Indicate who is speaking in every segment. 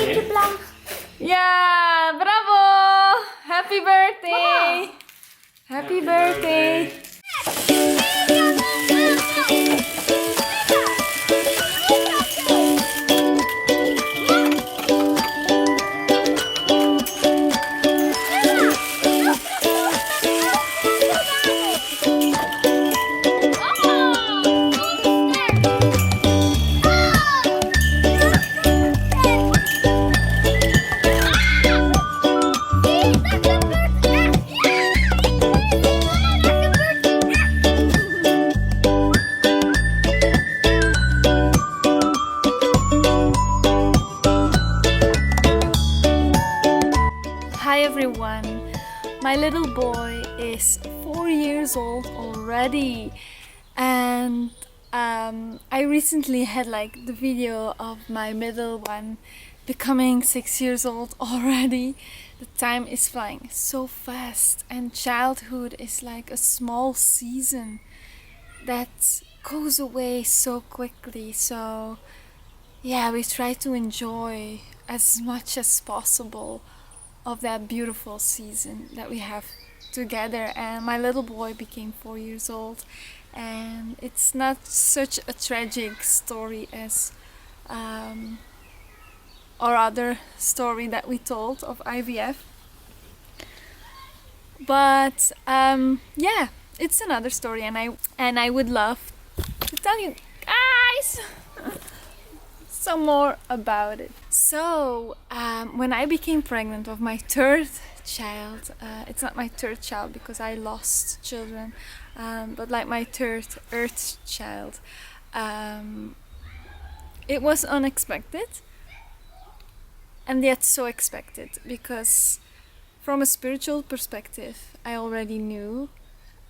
Speaker 1: Handje omlaag.
Speaker 2: Ja, bravo! Happy birthday! Happy birthday! Hi everyone! My little boy is 4 years old already, and I recently had like the video of my middle one becoming 6 years old already. The time is flying so fast, and childhood is like a small season that goes away so quickly. So yeah, we try to enjoy as much as possible of that beautiful season that we have together. And my little boy became 4 years old, and it's not such a tragic story as our other story that we told of IVF, but yeah, it's another story, and I would love to tell you guys some more about it. So when I became pregnant of my third child, it's not my third child because I lost children, but like my third earth child, it was unexpected and yet so expected, because from a spiritual perspective I already knew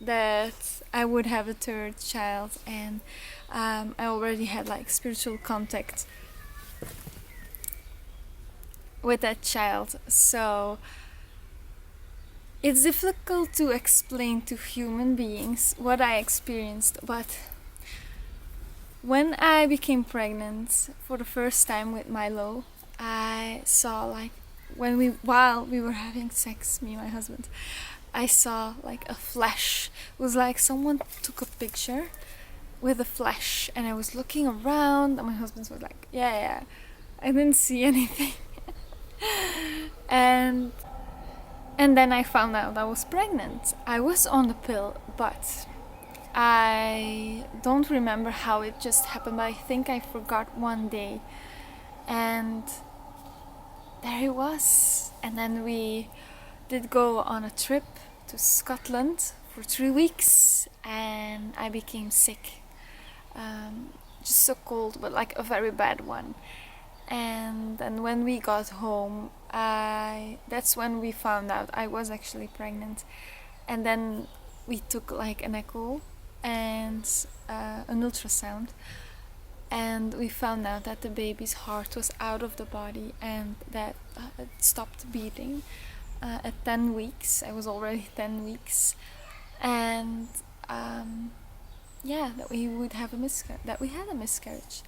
Speaker 2: that I would have a third child, and I already had like spiritual contact with that child. So it's difficult to explain to human beings what I experienced, but when I became pregnant for the first time with Milo, I saw like while we were having sex, me and my husband, I saw like a flash. It was like someone took a picture with a flash, and I was looking around, and my husband was like, yeah, I didn't see anything. and then I found out I was pregnant. I was on the pill, but I don't remember how it just happened, but I think I forgot one day, and there it was. And then we did go on a trip to Scotland for 3 weeks, and I became sick, just a cold, but like a very bad one. And then when we got home, that's when we found out I was actually pregnant. And then we took like an echo and an ultrasound, and we found out that the baby's heart was out of the body, and that it stopped beating at 10 weeks. I was already 10 weeks, and yeah, that we would have that we had a miscarriage.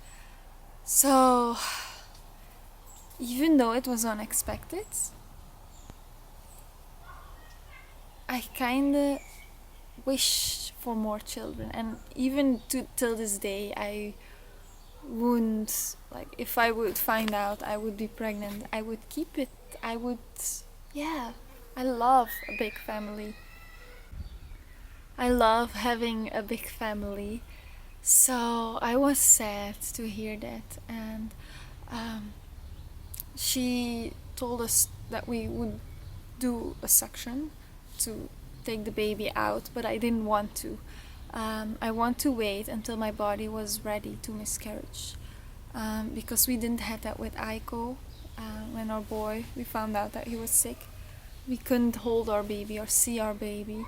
Speaker 2: So even though it was unexpected, I kinda wish for more children, and even till this day I wouldn't, like, if I would find out I would be pregnant, I would keep it. I would, yeah, I love a big family. I love having a big family. So I was sad to hear that, and she told us that we would do a suction to take the baby out, but I didn't want to. I want to wait until my body was ready to miscarriage, because we didn't have that with Aiko. When our boy, we found out that he was sick, we couldn't hold our baby or see our baby.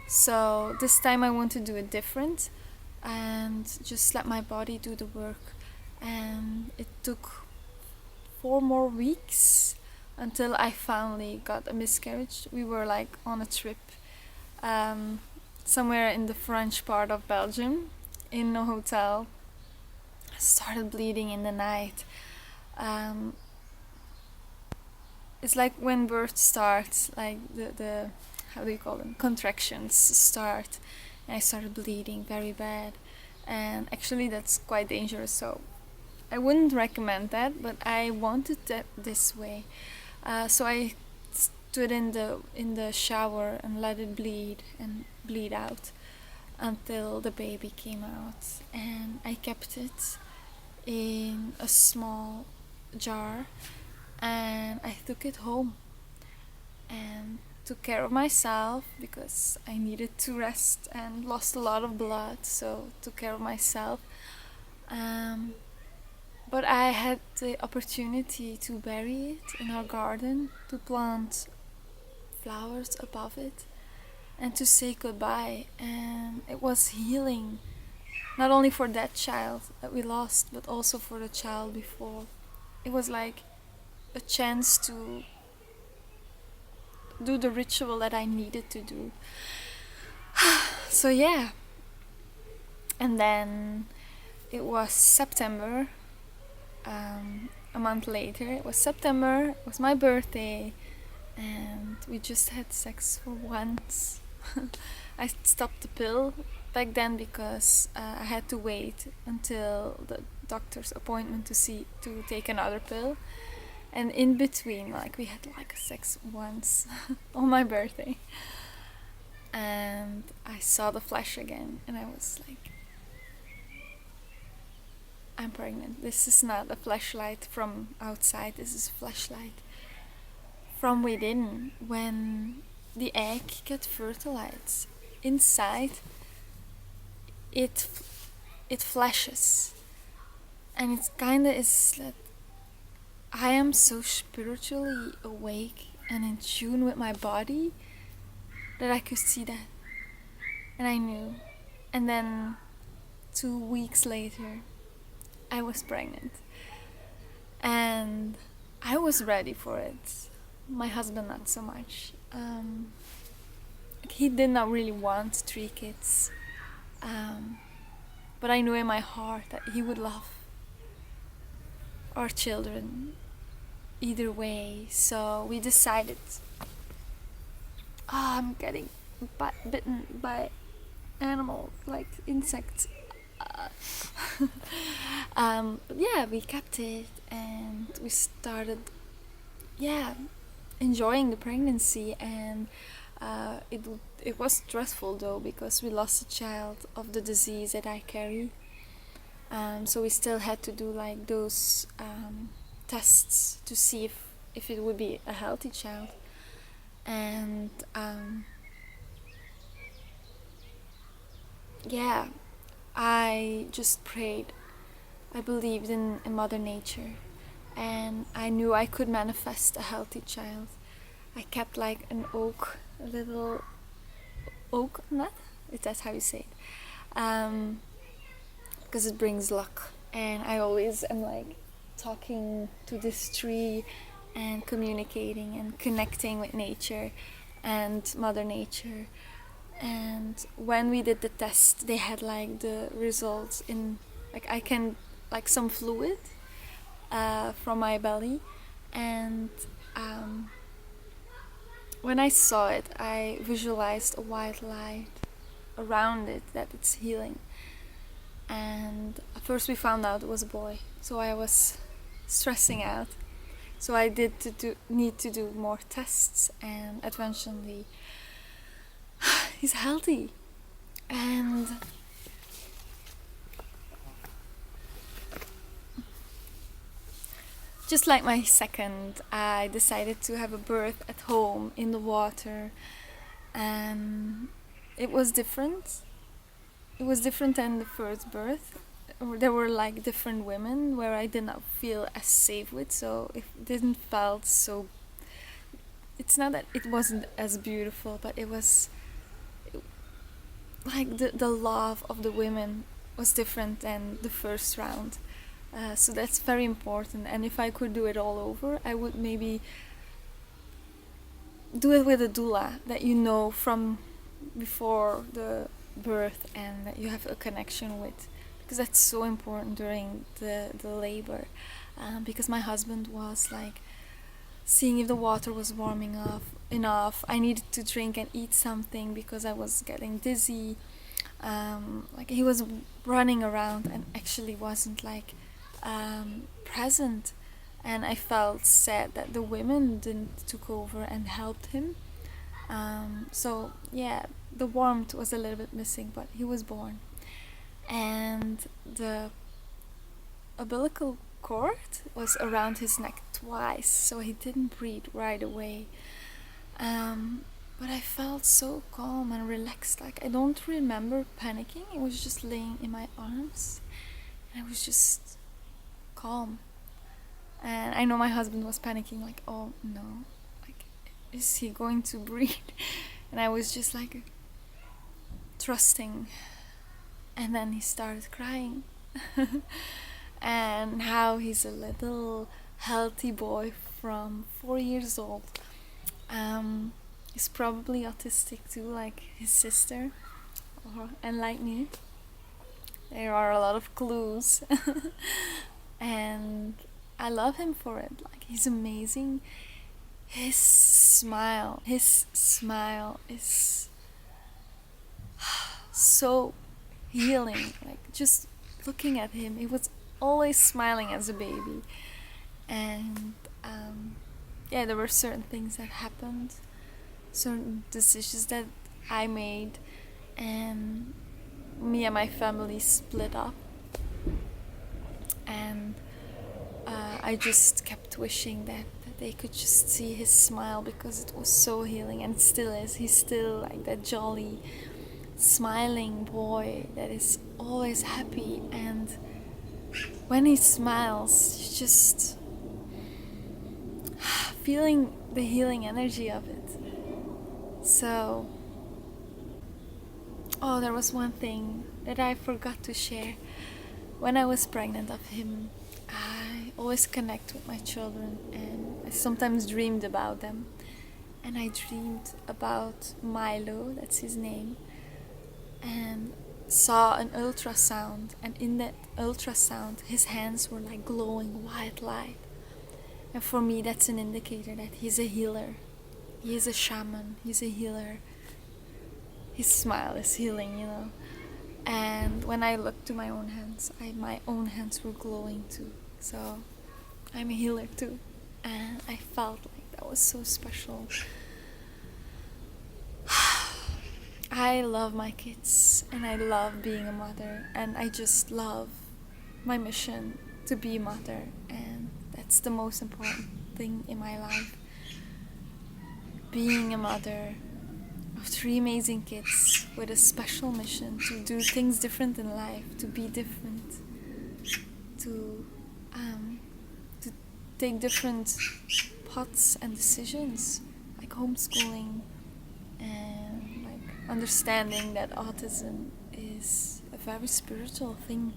Speaker 2: So this time I want to do it different and just let my body do the work. And it took 4 more weeks until I finally got a miscarriage. We were like on a trip somewhere in the French part of Belgium, in a hotel. I started bleeding in the night. it's like when birth starts, like the how do you call them, contractions start, and I started bleeding very bad, and actually that's quite dangerous, so I wouldn't recommend that, but I wanted that this way. So I stood in the shower and let it bleed and bleed out until the baby came out, and I kept it in a small jar, and I took it home and took care of myself because I needed to rest and lost a lot of blood, so took care of myself. Um, but I had the opportunity to bury it in our garden, to plant flowers above it, and to say goodbye. And it was healing, not only for that child that we lost, but also for the child before. It was like a chance to do the ritual that I needed to do. So yeah, and then it was September. A month later, it was September. It was my birthday, and we just had sex for once. I stopped the pill back then because I had to wait until the doctor's appointment to take another pill, and in between, like, we had like sex once on my birthday, and I saw the flash again, and I was like, I'm pregnant. This is not a flashlight from outside, this is a flashlight from within. When the egg gets fertilized inside, it flashes, and it's kind of is that I am so spiritually awake and in tune with my body that I could see that, and I knew. And then 2 weeks later, I was pregnant, and I was ready for it. My husband not so much. He did not really want 3 kids, but I knew in my heart that he would love our children either way. So we decided, I'm getting bitten by animals, like insects. But yeah, we kept it, and we started, yeah, enjoying the pregnancy. And it was stressful though, because we lost a child of the disease that I carry. So we still had to do like those tests to see if it would be a healthy child. And yeah, I just prayed. I believed in Mother Nature, and I knew I could manifest a healthy child. I kept like an oak, a little oak nut, if that's how you say it, because it brings luck. And I always am like talking to this tree and communicating and connecting with nature and Mother Nature. And when we did the test, they had like the results in, like, I can, like, some fluid from my belly. And when I saw it, I visualized a white light around it, that it's healing. And at first we found out it was a boy, so I was stressing out. So I need to do more tests, and eventually he's healthy. And just like my second, I decided to have a birth at home in the water, and it was different. It was different than the first birth. There were like different women where I did not feel as safe with, so it didn't felt so. It's not that it wasn't as beautiful, but it was like the love of the women was different than the first round. So that's very important. And if I could do it all over, I would maybe do it with a doula that you know from before the birth and that you have a connection with, because that's so important during the labor. Because my husband was like seeing if the water was warm enough. I needed to drink and eat something because I was getting dizzy. Like he was running around and actually wasn't like present, and I felt sad that the women didn't took over and helped him. So yeah, the warmth was a little bit missing, but he was born, and the umbilical cord was around his neck twice, so he didn't breathe right away. But I felt so calm and relaxed. Like I don't remember panicking. It was just laying in my arms, and I was just calm. And I know my husband was panicking, like, oh no, like, is he going to breathe? And I was just like trusting. And then he started crying. And now he's a little healthy boy from 4 years old. He's probably autistic too, like his sister, and like me. There are a lot of clues. And I love him for it. Like he's amazing. His smile is so healing. Like just looking at him, he was always smiling as a baby. And yeah, there were certain things that happened, certain decisions that I made, and me and my family split up. And I just kept wishing that they could just see his smile, because it was so healing, and it still is. He's still like that jolly, smiling boy that is always happy, and when he smiles, you just feeling the healing energy of it. So, oh, there was one thing that I forgot to share. When I was pregnant of him, I always connect with my children, and I sometimes dreamed about them. And I dreamed about Milo, that's his name, and saw an ultrasound, and in that ultrasound his hands were like glowing white light. And for me, that's an indicator that he's a healer. He is a shaman, he's a healer. His smile is healing, you know. And when I looked to my own hands, my own hands were glowing too. So I'm a healer too. And I felt like that was so special. I love my kids, and I love being a mother, and I just love my mission to be a mother, and that's the most important thing in my life. Being a mother of 3 amazing kids with a special mission to do things different in life, to be different, to take different paths and decisions, like homeschooling, and like understanding that autism is a very spiritual thing,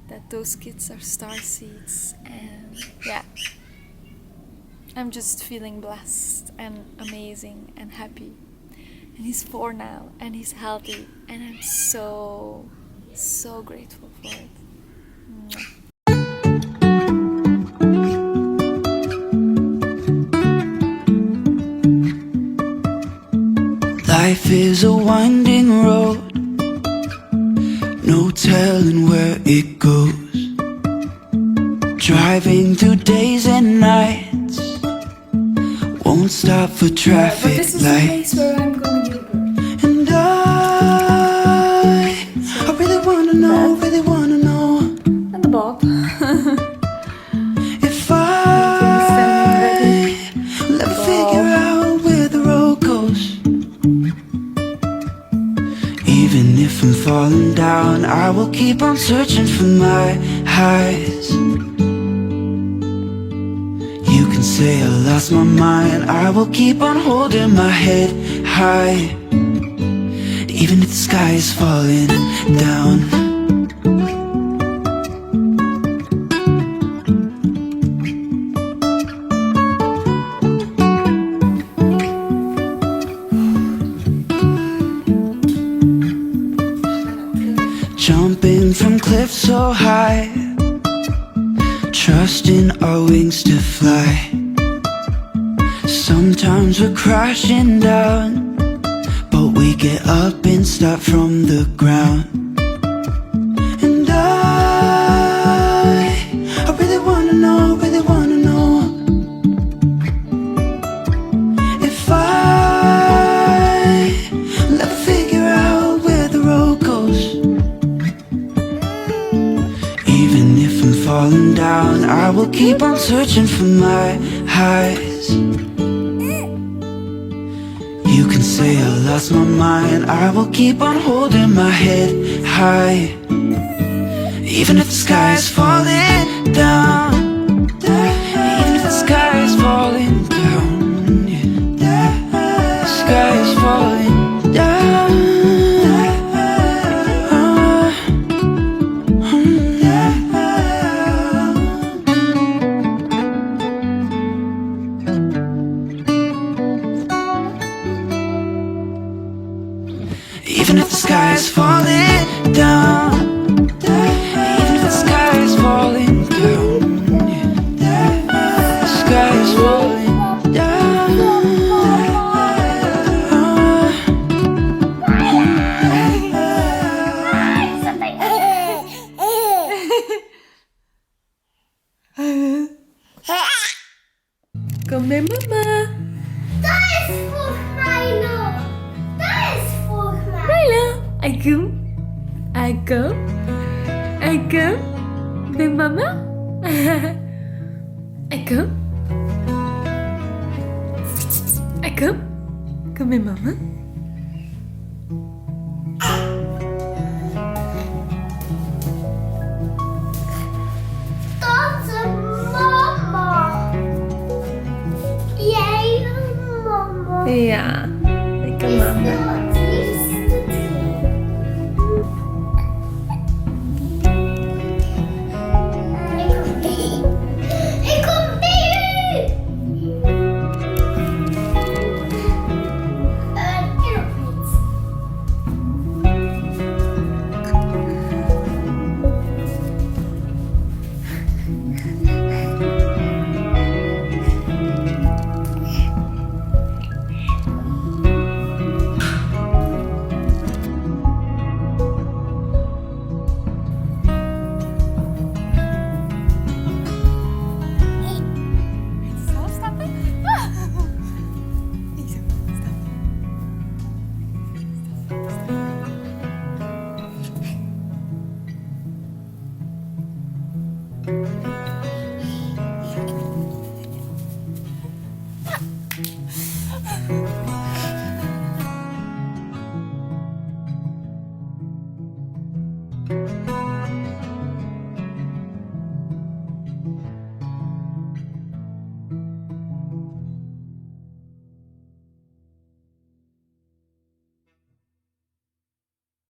Speaker 2: that those kids are star seeds. And yeah, I'm just feeling blessed and amazing and happy. And he's 4 now, and he's healthy, and I'm so grateful for it. Mwah.
Speaker 1: Life is a winding road, no telling where it goes. Driving through days and nights, won't stop for traffic
Speaker 2: But this is
Speaker 1: lights.
Speaker 2: the place where I'm going to Uber.
Speaker 1: And I really wanna know,
Speaker 2: And the Bob.
Speaker 1: if I will ever figure out where the road goes. Even if I'm falling down, I will keep on searching for my highs. You can say I lost my mind, I will keep on holding my head high, even if the sky is falling down. Jumping from cliffs so high, trusting our wings to fly. Sometimes we're crashing down, but we get up and start from the ground. And I really wanna know, if I'll ever figure out where the road goes. Even if I'm falling down, I will keep on searching for my highs. You can say I lost my mind, I will keep on holding my head high. Even if the sky is falling down, even if the sky is falling down, yeah. The sky is falling down. Even if the sky is falling down, even if the sky is falling down, yeah. The sky is falling down.
Speaker 2: Kom bij mama.
Speaker 3: Dat is voor mij nog. Dat is voor mij.
Speaker 2: Milo, I come. Bij mama. I come. Kom bij mama.
Speaker 3: Dat is mama. Jij mama.
Speaker 2: Ja, lekker mama.
Speaker 3: Het liefste ding. Ik kom mee. Ik nog niet.